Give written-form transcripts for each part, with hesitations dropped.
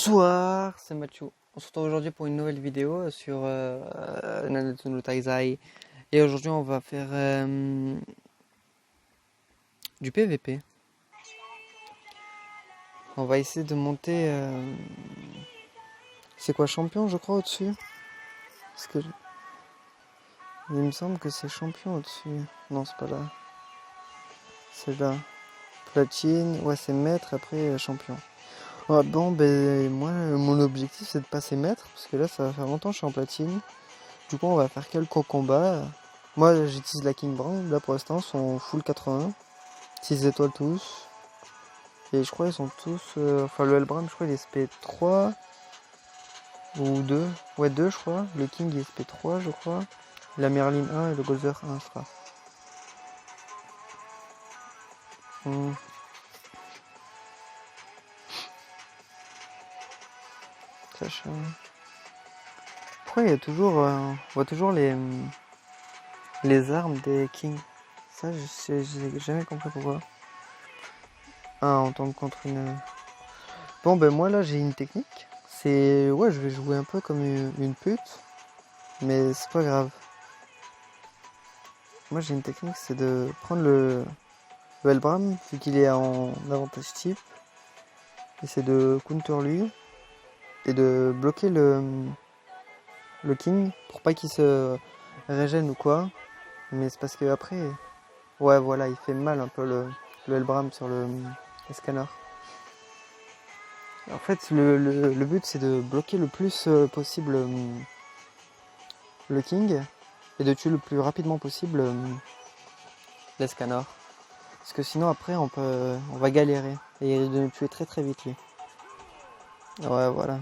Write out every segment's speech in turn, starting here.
Bonsoir, c'est Mathieu. On se retrouve aujourd'hui pour une nouvelle vidéo sur Nanatsu no Taizai. Et aujourd'hui, on va faire du PVP. On va essayer de monter. C'est quoi, champion, je crois, au-dessus? Parce que il me semble que c'est champion au-dessus. Non, c'est pas là. C'est là. Platine, ouais, c'est maître, après champion. Ouais, bon, ben moi, mon objectif, c'est de passer maître. Parce que là, ça va faire longtemps que je suis en platine. Du coup, on va faire quelques combats. Moi, j'utilise la King Brand. Là, pour l'instant, ils sont full 80. 6 étoiles tous. Et je crois qu'ils sont tous... enfin, le Hellbrand, je crois, il est SP3. Ou 2. Ouais, 2, je crois. Le King, il est SP3, je crois. La Merlin 1 et le Gozer 1, je crois. Hmm. Sachant... Pourquoi il y a toujours... on voit toujours les armes des Kings. Ça, j'ai jamais compris pourquoi. Ah, on tombe contre une... Bon, ben moi, là, j'ai une technique. C'est... Ouais, je vais jouer un peu comme une pute. Mais c'est pas grave. Moi, j'ai une technique, c'est de prendre le Hellbram, vu qu'il est en avantage type. Et c'est de counter lui. Et de bloquer le King, pour pas qu'il se régène ou quoi. Mais c'est parce que après... Ouais, voilà, il fait mal un peu le Hellbram sur le scanner. En fait, le but, c'est de bloquer le plus possible le King. Et de tuer le plus rapidement possible les scanners. Parce que sinon, après, on va galérer. Et il risque de nous tuer très très vite, lui. Ouais, voilà.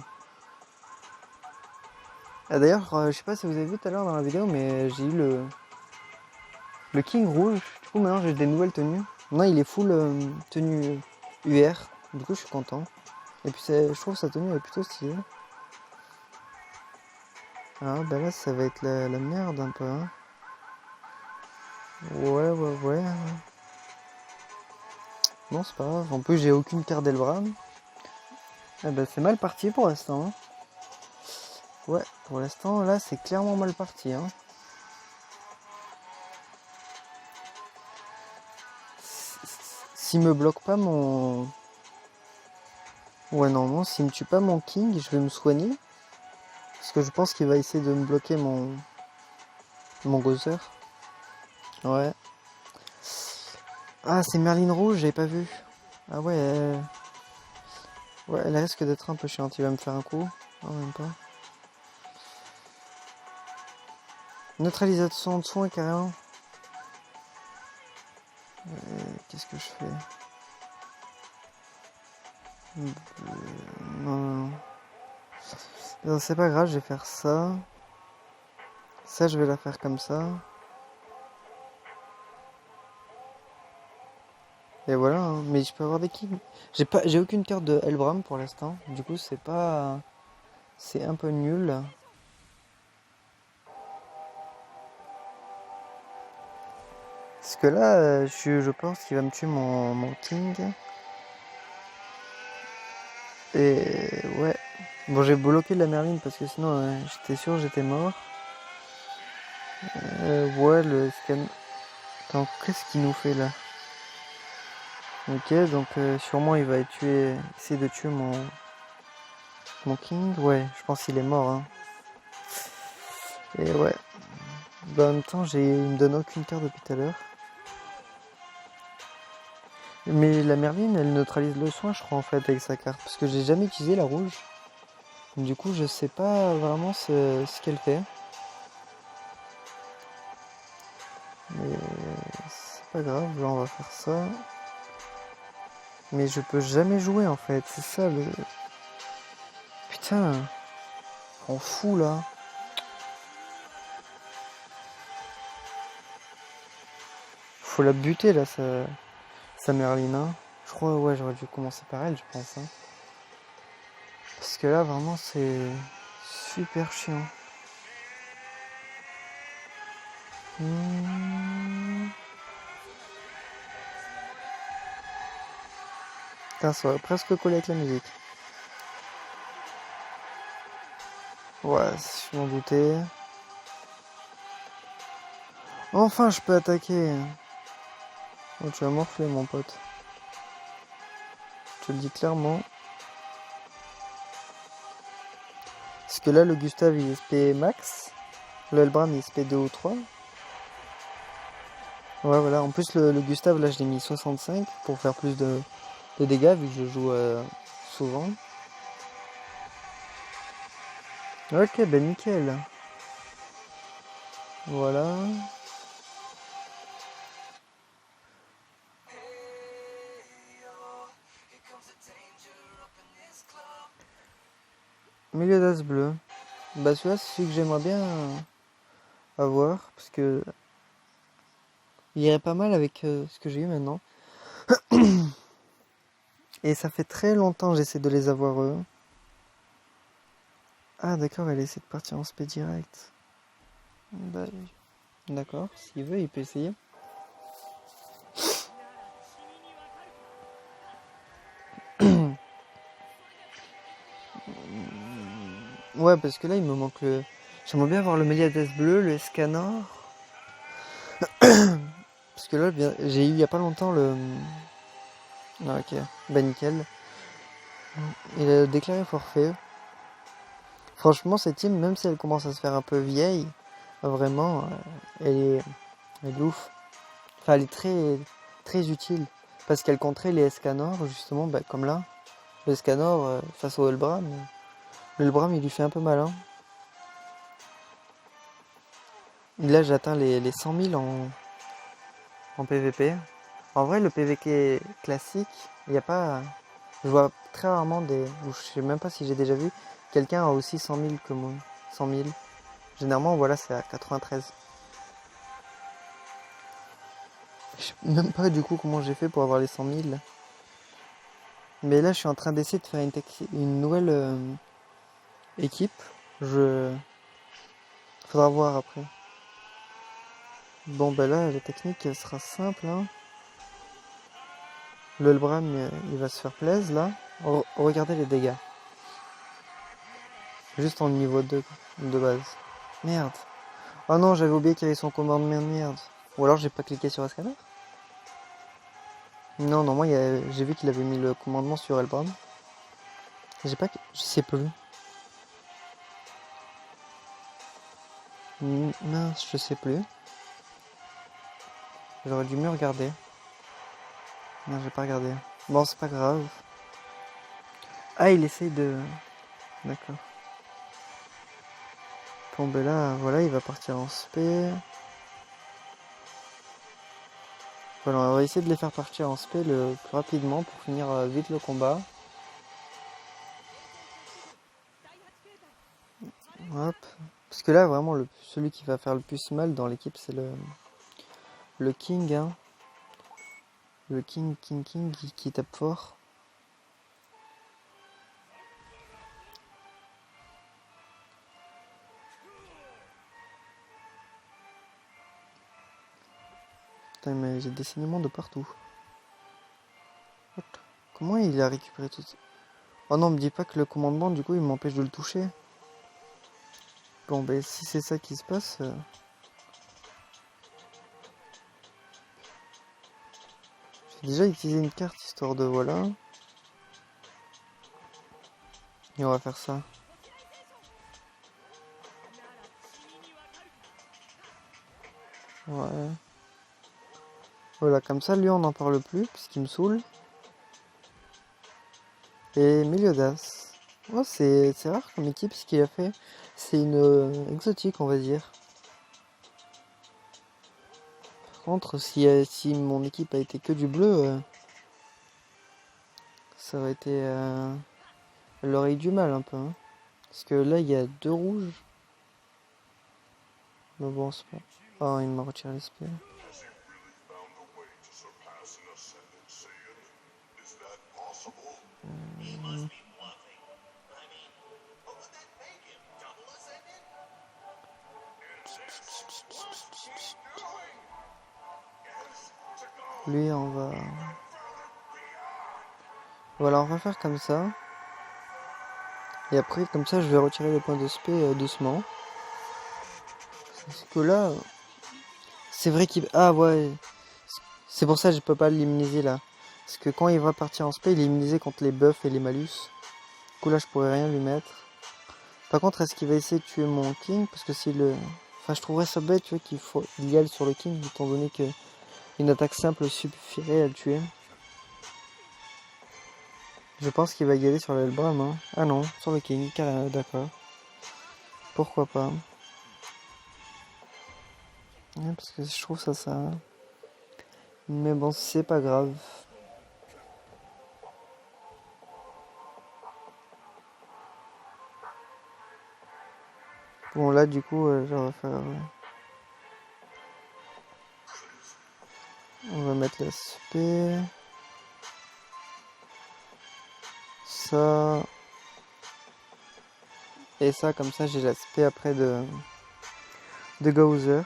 Ah, d'ailleurs, je sais pas si vous avez vu tout à l'heure dans la vidéo, mais j'ai eu le King rouge. Du coup, maintenant, j'ai des nouvelles tenues. Maintenant, il est full tenue UR. Du coup, je suis content. Et puis, je trouve sa tenue est plutôt stylée. Ah, bah là, ça va être la merde un peu. Hein. Ouais. Bon, c'est pas grave. En plus, j'ai aucune carte d'Elbram. Ah, bah, c'est mal parti pour l'instant. Hein. Ouais, pour l'instant, là, c'est clairement mal parti. Hein. S'il me bloque pas mon... Ouais, non, s'il me tue pas mon King, je vais me soigner. Parce que je pense qu'il va essayer de me bloquer mon Gozer. Ouais. Ah, c'est Merlin rouge, j'avais pas vu. Ah ouais, ouais, elle risque d'être un peu chiante. Il va me faire un coup. Non, même pas. Neutralisation de soins, carrément. Qu'est-ce que je fais? Non. Non, c'est pas grave, je vais faire ça. Ça, je vais la faire comme ça. Et voilà, hein. Mais je peux avoir des kings. J'ai aucune carte de Hellbram pour l'instant. Du coup, c'est pas... C'est un peu nul. Parce que là, je pense qu'il va me tuer mon king. Et ouais. Bon, j'ai bloqué la Merlin parce que sinon, j'étais sûr j'étais mort. Ouais, le scan... Attends, qu'est-ce qu'il nous fait là? Ok, donc sûrement il va essayer de tuer mon king. Ouais, je pense qu'il est mort. Hein. Et ouais. Bah, en même temps, il me donne aucune carte depuis tout à l'heure. Mais la Merlin, elle neutralise le soin, je crois, en fait, avec sa carte. Parce que j'ai jamais utilisé la rouge. Du coup, je sais pas vraiment ce qu'elle fait. Mais c'est pas grave, là, on va faire ça. Mais je peux jamais jouer, en fait. C'est ça, le... Putain. On fout, là. Faut la buter, là, sa Merlin. Hein. Je crois, ouais, j'aurais dû commencer par elle, je pense. Hein. Parce que là, vraiment, c'est super chiant. Putain, ça aurait presque collé avec la musique. Ouais, je m'en doutais. Enfin, je peux attaquer. Oh, tu vas morfler, mon pote. Je te le dis clairement. Parce que là, le Gustave, il est SP max. Le Elbram, il est SP 2 ou 3. Ouais, voilà. En plus, le Gustave, là, je l'ai mis 65 pour faire plus de dégâts, vu que je joue souvent. Ok, ben nickel. Voilà. Milieu d'as bleu. Bah celui-là, c'est celui que j'aimerais bien avoir, parce que il irait pas mal avec ce que j'ai eu maintenant. Et ça fait très longtemps que j'essaie de les avoir eux. Ah d'accord, elle essaie de partir en spé direct. Bah, d'accord, s'il veut, il peut essayer. Ouais, parce que là, il me manque le... J'aimerais bien avoir le Méliades bleu, le Escanor. Parce que là, j'ai eu il y a pas longtemps le... Ah, ok, bah nickel. Il a déclaré forfait. Franchement, cette team, même si elle commence à se faire un peu vieille, vraiment, elle est ouf. Enfin, elle est très, très utile. Parce qu'elle contrait les Escanors, justement, bah, comme là. Le Escanor face au Helbram. Le Helbram, il lui fait un peu mal. Hein. Là, j'atteins les 100 000 en PVP. En vrai, le PVP classique, il n'y a pas... Je vois très rarement des... Je sais même pas si j'ai déjà vu quelqu'un a aussi 100 000 que moi. 100 000. Généralement, voilà, c'est à 93. Je sais même pas du coup comment j'ai fait pour avoir les 100 000. Mais là, je suis en train d'essayer de faire une nouvelle équipe. Faudra voir après. Bon, bah là, la technique elle sera simple. Hein. Le Elbram, il va se faire plaisir là. Regardez les dégâts. Juste en niveau 2 de base. Merde. Oh non, j'avais oublié qu'il y avait son commandement de merde. Ou alors j'ai pas cliqué sur Escanor. Non, non, moi j'ai vu qu'il avait mis le commandement sur Elbram. J'ai pas... Je sais plus. Mince, je sais plus. J'aurais dû mieux regarder. Non, j'ai pas regardé. Bon, c'est pas grave. Ah, il essaye de... D'accord. Bon, ben là, voilà, il va partir en spé. Voilà, on va essayer de les faire partir en spé le plus rapidement pour finir vite le combat. Hop. Parce que là, vraiment, celui qui va faire le plus mal dans l'équipe, c'est le King. Hein. Le King qui tape fort. Putain, mais j'ai des saignements de partout. Hop. Comment il a récupéré tout ça? Oh non, me dis pas que le commandement, du coup, il m'empêche de le toucher. Bon, ben, si c'est ça qui se passe... J'ai déjà utilisé une carte, histoire de... Voilà. Et on va faire ça. Ouais. Voilà, comme ça, lui, on n'en parle plus, puisqu'il me saoule. Et Meliodas. Oh, c'est rare comme équipe, ce qu'il a fait. C'est une exotique, on va dire. Par contre, si mon équipe a été que du bleu, ça aurait été... elle aurait eu du mal, un peu. Hein. Parce que là, il y a 2 rouges. Mais bon, c'est pas... Oh, il m'a retiré l'esprit. Lui, on va... Voilà, on va faire comme ça. Et après, comme ça, je vais retirer les points de spé doucement. Parce que là, c'est vrai qu'il... Ah ouais, c'est pour ça que je peux pas l'immuniser là. Parce que quand il va partir en spé, il est immunisé contre les buffs et les malus. Du coup là, je pourrais rien lui mettre. Par contre, est-ce qu'il va essayer de tuer mon king? Parce que si le... Enfin, je trouverais ça bête, tu vois, qu'il y aille sur le king, étant donné que une attaque simple suffirait à le tuer. Je pense qu'il va y aller sur l'Elbram, hein. Ah non, sur le king, carrément, d'accord. Pourquoi pas. Ouais, parce que je trouve ça. Mais bon, c'est pas grave. Bon, là, du coup, je vais faire... On va mettre la spé. Ça. Et ça, comme ça, j'ai la spé après de Gauzer.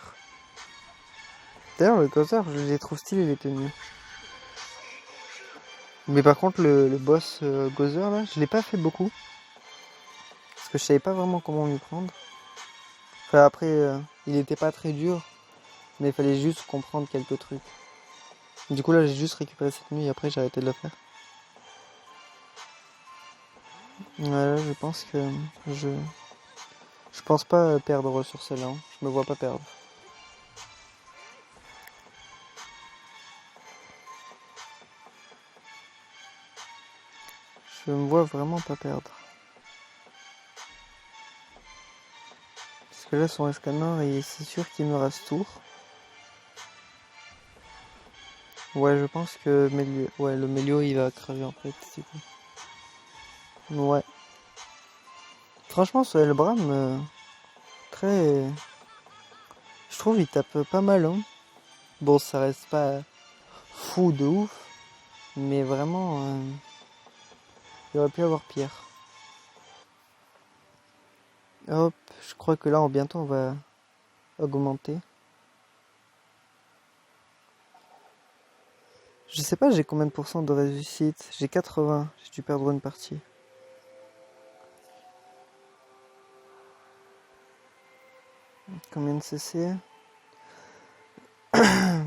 D'ailleurs, le Gauzer, je les trouve stylés, les tenues. Mais par contre, le boss Gauzer, là, je l'ai pas fait beaucoup. Parce que je savais pas vraiment comment m'y prendre. Enfin, après, il était pas très dur. Mais il fallait juste comprendre quelques trucs. Du coup, là, j'ai juste récupéré cette tenue et après, j'ai arrêté de la faire. Voilà, je pense que je pense pas perdre sur celle-là. Hein. Je me vois pas perdre. Je me vois vraiment pas perdre. Parce que là, son escanor, et c'est sûr qu'il me reste tour. Ouais, je pense que ouais, le Mélio, il va crever en fait, du coup. Ouais. Franchement, ce Elbram, très... Je trouve il tape pas mal, hein. Bon, ça reste pas fou de ouf, mais vraiment, il aurait pu avoir pire. Hop, je crois que là, bientôt, on va augmenter. Je sais pas, j'ai combien de pourcents de réussite. J'ai 80, j'ai dû perdre une partie. Combien de CC? Ah,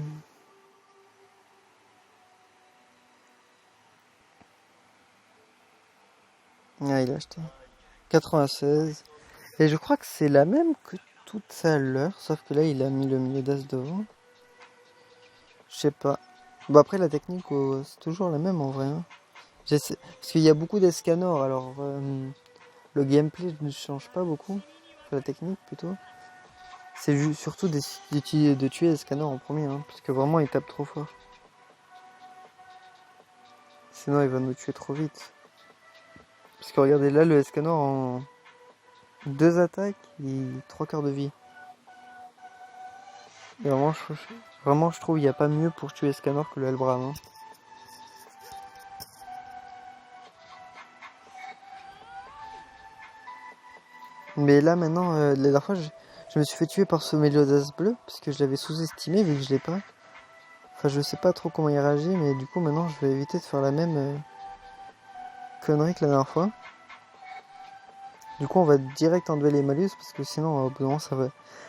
il a acheté. 96. Et je crois que c'est la même que toute à l'heure, sauf que là, il a mis le milieu d'as devant. Je sais pas. Bon, après, la technique, c'est toujours la même en vrai. Hein. Parce qu'il y a beaucoup d'escanors, alors le gameplay ne change pas beaucoup. Enfin, la technique plutôt. C'est surtout de tuer l'escanor en premier, hein, parce que vraiment, il tape trop fort. Sinon, il va nous tuer trop vite. Parce que regardez, là, le escanor en 2 attaques, il 3 quarts de vie. Et vraiment, je trouve qu'il n'y a pas mieux pour tuer escanor que le Helbram. Hein. Mais là maintenant, la dernière fois, je me suis fait tuer par ce Méliodas bleu, parce que je l'avais sous-estimé vu que je l'ai pas. Enfin, je sais pas trop comment il réagit, mais du coup maintenant je vais éviter de faire la même connerie que la dernière fois. Du coup on va direct enlever les malus, parce que sinon au bout d'un moment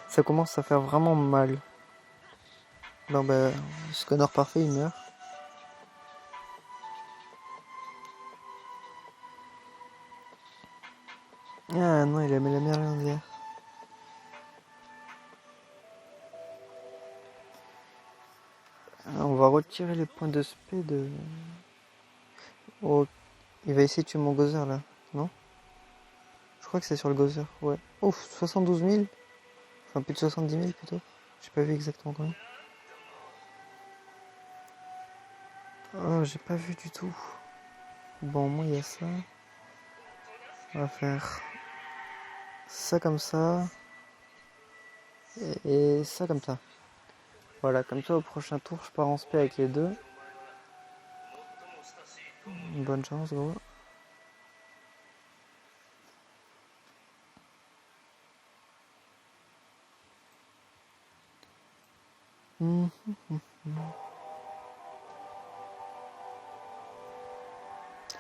ça commence à faire vraiment mal. Non bah, ce connard parfait il meurt. Ah non, il a mis la merde. On va retirer les points de spé de... Oh, il va essayer de tuer mon Gozer là, non? Je crois que c'est sur le Gozer, ouais. Ouf, 72 000. Enfin plus de 70 000 plutôt. J'ai pas vu exactement combien. Oh, j'ai pas vu du tout. Bon, moi il y a ça. On va faire ça comme ça. Et ça comme ça. Voilà, comme ça au prochain tour je pars en spé avec les deux. Bonne chance gros.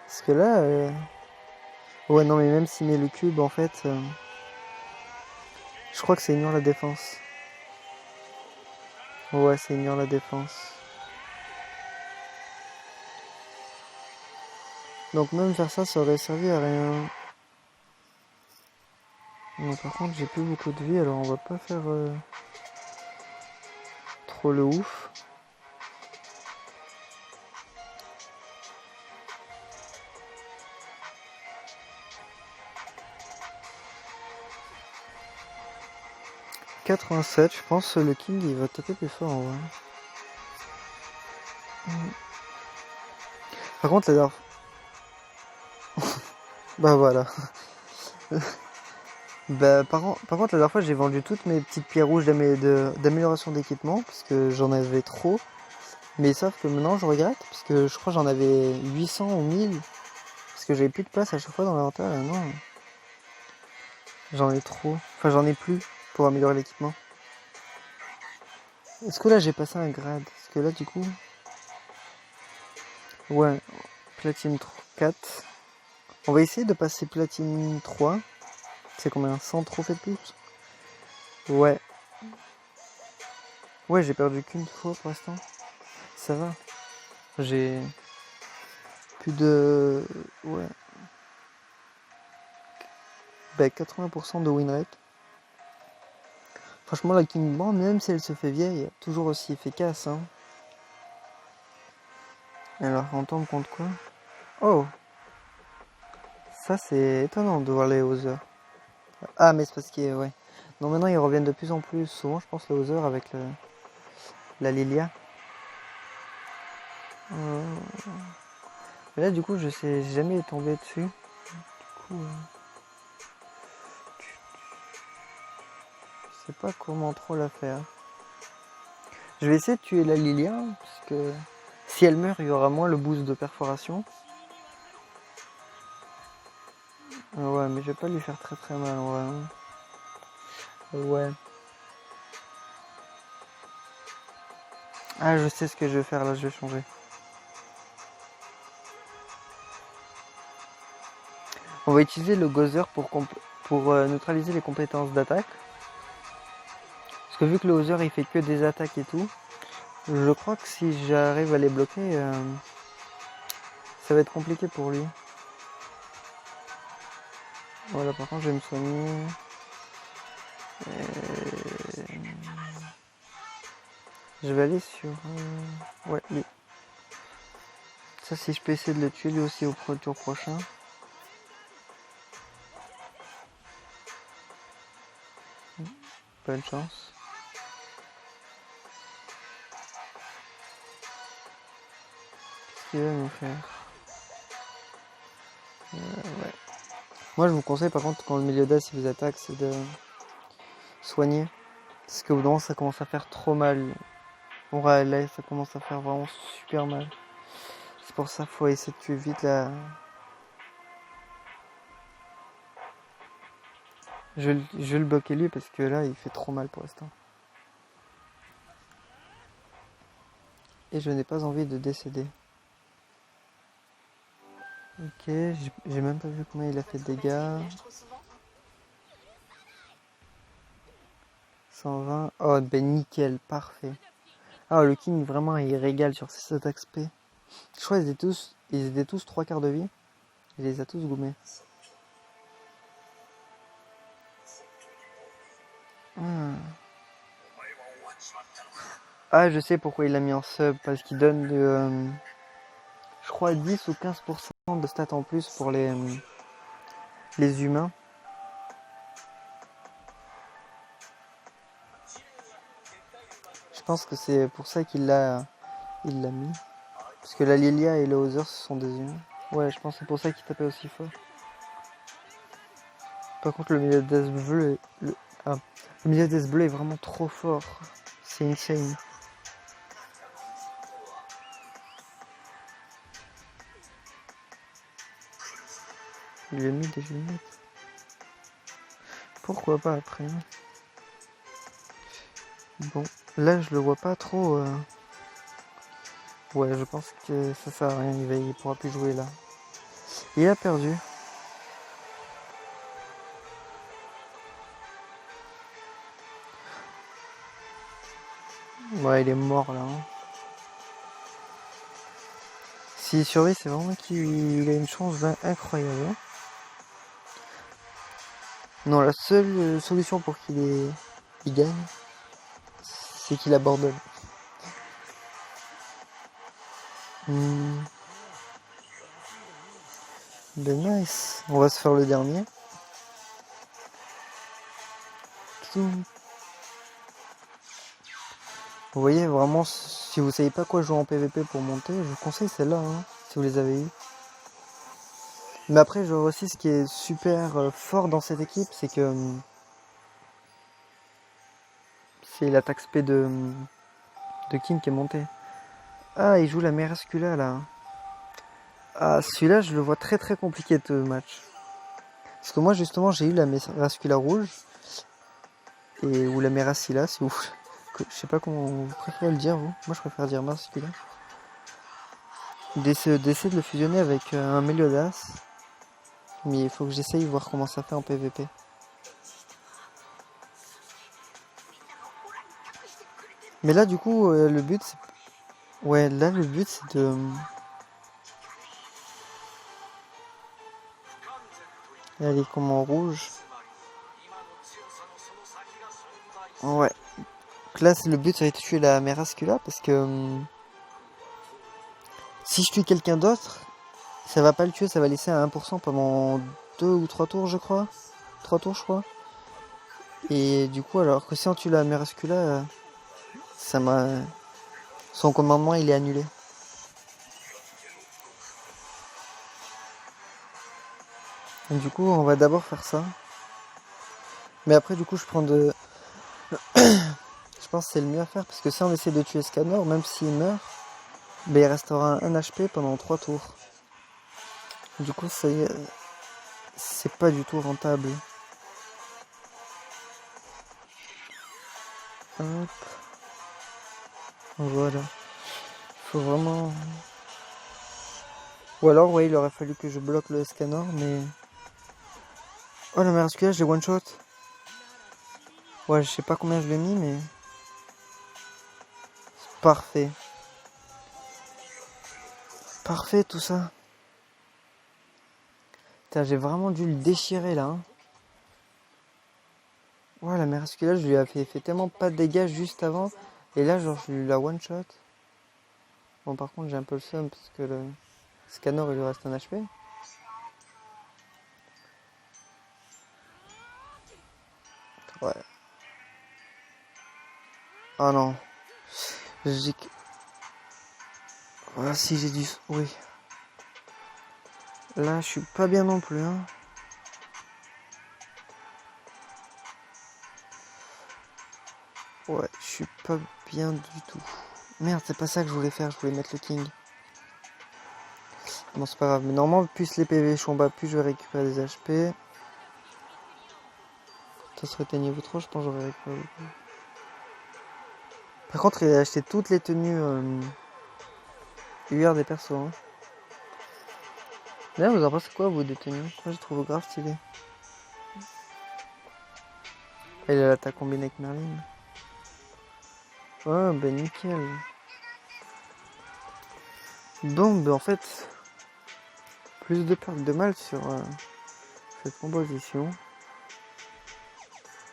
Parce que là, Ouais, non, mais même s'il met le cube, en fait, je crois que ça ignore la défense. Ouais, ça ignore la défense. Donc même faire ça, ça aurait servi à rien. Non, par contre, j'ai plus beaucoup de vie, alors on va pas faire trop le ouf. « 87, je pense le king il va taper plus fort en vrai. Par contre, la dernière bah voilà. Bah, par contre, la dernière fois, j'ai vendu toutes mes petites pierres rouges d'amélioration d'équipement, parce que j'en avais trop. Mais sauf que maintenant, je regrette, parce que je crois que j'en avais 800 ou 1000, parce que j'avais plus de place à chaque fois dans l'inventaire, et non, j'en ai trop. Enfin, j'en ai plus pour améliorer l'équipement. Est-ce que là, j'ai passé un grade? Parce que là, du coup... Ouais, platine 4. On va essayer de passer platine 3. C'est combien? 100 trophées de plus? Ouais. Ouais, j'ai perdu qu'une fois pour l'instant. Ça va. J'ai plus de... Ouais. Bah, 80% de win rate. Franchement, la King Band, même si elle se fait vieille, toujours aussi efficace. Hein. Alors, on tombe contre quoi? Oh! Ça, c'est étonnant de voir les Hauser. Ah, mais c'est parce qu'ils... Ouais. Non, maintenant, ils reviennent de plus en plus souvent, je pense, les Hauser avec la Lilia. Mais là, du coup, je sais jamais tomber dessus. Du coup... Je sais pas comment trop la faire. Je vais essayer de tuer la Lilia, parce que si elle meurt, il y aura moins le boost de perforation. Ouais, mais je vais pas lui faire très très mal en vrai. Ouais. Ah, je sais ce que je vais faire là, je vais changer. On va utiliser le Gozer pour neutraliser les compétences d'attaque. Parce que vu que le Gozer il fait que des attaques et tout, je crois que si j'arrive à les bloquer, ça va être compliqué pour lui. Voilà, par contre, je vais me soigner. Je vais aller sur... Ouais, lui. Ça, si je peux essayer de le tuer lui aussi au tour prochain. Bonne chance. Qu'est-ce qu'il va nous faire? Ouais. Moi, je vous conseille par contre, quand le milieu d'as vous attaque, c'est de soigner. Parce qu'au bout d'un moment, ça commence à faire trop mal. Bon, là, ça commence à faire vraiment super mal. C'est pour ça qu'il faut essayer de tuer vite là. Je vais le bloquer lui parce que là, il fait trop mal pour l'instant. Et je n'ai pas envie de décéder. Ok, j'ai même pas vu combien il a fait de dégâts. 120. Oh, ben nickel, parfait. Ah, le king, vraiment, il régale sur ses attaques spé. Je crois qu'ils étaient tous 3 quarts de vie. Il les a tous goumés. Ah, je sais pourquoi il l'a mis en sub. Parce qu'il donne je crois 10 ou 15% de stats en plus pour les humains. Je pense que c'est pour ça qu'il l'a mis. Parce que la Lilia et le Hauser, ce sont des humains. Ouais, je pense que c'est pour ça qu'il tapait aussi fort. Par contre, le milieu d'As bleu, le milieu d'As bleu est vraiment trop fort. C'est insane. Il lui a mis des lunettes. Pourquoi pas après? Bon, là je le vois pas trop. Ouais, je pense que ça sert à rien. Il pourra plus jouer là. Il a perdu. Ouais, il est mort là. Hein. S'il survit, c'est vraiment qu'il a une chance incroyable. Hein. Non, la seule solution pour qu'il gagne, c'est qu'il abandonne. Ben nice. On va se faire le dernier. Vous voyez, vraiment, si vous savez pas quoi jouer en PVP pour monter, je vous conseille celle-là, hein, si vous les avez eu. Mais après, je vois aussi ce qui est super fort dans cette équipe, c'est que c'est l'attaque spé de King qui est montée. Ah, il joue la Merascula là. Ah, celui-là, je le vois très très compliqué de match. Parce que moi, justement, j'ai eu la Merascula rouge. Ou la Merascilla, si vous... Je sais pas comment vous préférez le dire, vous. Moi, je préfère dire Merascula. D'essayer de le fusionner avec un Meliodas. Mais il faut que j'essaye de voir comment ça fait en PVP. Mais là, du coup, le but, c'est... Ouais, là, le but, c'est de... Elle est comme en rouge. Ouais. Donc là, le but, ça va être de tuer la Merascula, parce que... si je tue quelqu'un d'autre, ça va pas le tuer, ça va laisser à 1% pendant 2 ou 3 tours, je crois. 3 tours, je crois. Et du coup, alors que si on tue la Merascula, ça m'a... Son commandement, il est annulé. Et du coup, on va d'abord faire ça. Mais après, du coup, je prends de... je pense que c'est le mieux à faire, parce que si on essaie de tuer Scanner, même s'il meurt, ben, il restera un HP pendant 3 tours. Du coup, c'est pas du tout rentable. Hop. Voilà. Faut vraiment... Ou alors, ouais, il aurait fallu que je bloque le Scanner, mais... Oh, la Merascula, je l'ai one-shot. Ouais, je sais pas combien je l'ai mis, mais... Parfait. Parfait, tout ça. Putain, j'ai vraiment dû le déchirer, là. Hein. Ouais, la Merascula, je lui ai fait tellement pas de dégâts juste avant. Et là, genre, je lui ai la one-shot. Bon, par contre, j'ai un peu le seum, parce que le Scanner, il lui reste un HP. Ouais. Ah non. J'ai... Voilà, si j'ai dû... Oui. Là, je suis pas bien non plus, hein. Ouais, je suis pas bien du tout. Merde, c'est pas ça que je voulais faire, je voulais mettre le King. Bon, c'est pas grave, mais normalement, plus les PV sont bas, plus je vais récupérer des HP. Ça serait été niveau 3, je pense que j'aurais récupéré beaucoup. Par contre, il a acheté toutes les tenues UR des persos. Hein. Là, vous en pensez quoi, vous, des tenues? Moi, je trouve grave stylé. Elle a l'attaque combinée avec Merlin. Ouais, ben nickel. Bon, ben en fait, plus de peur que de mal sur cette composition.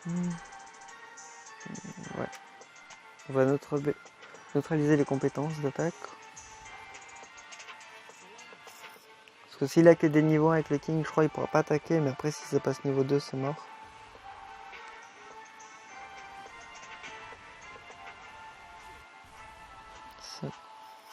Ouais. On va neutraliser les compétences d'attaque. Parce que s'il a que des niveaux avec le King, je crois qu'il pourra pas attaquer, mais après si ça passe niveau 2, c'est mort. Ça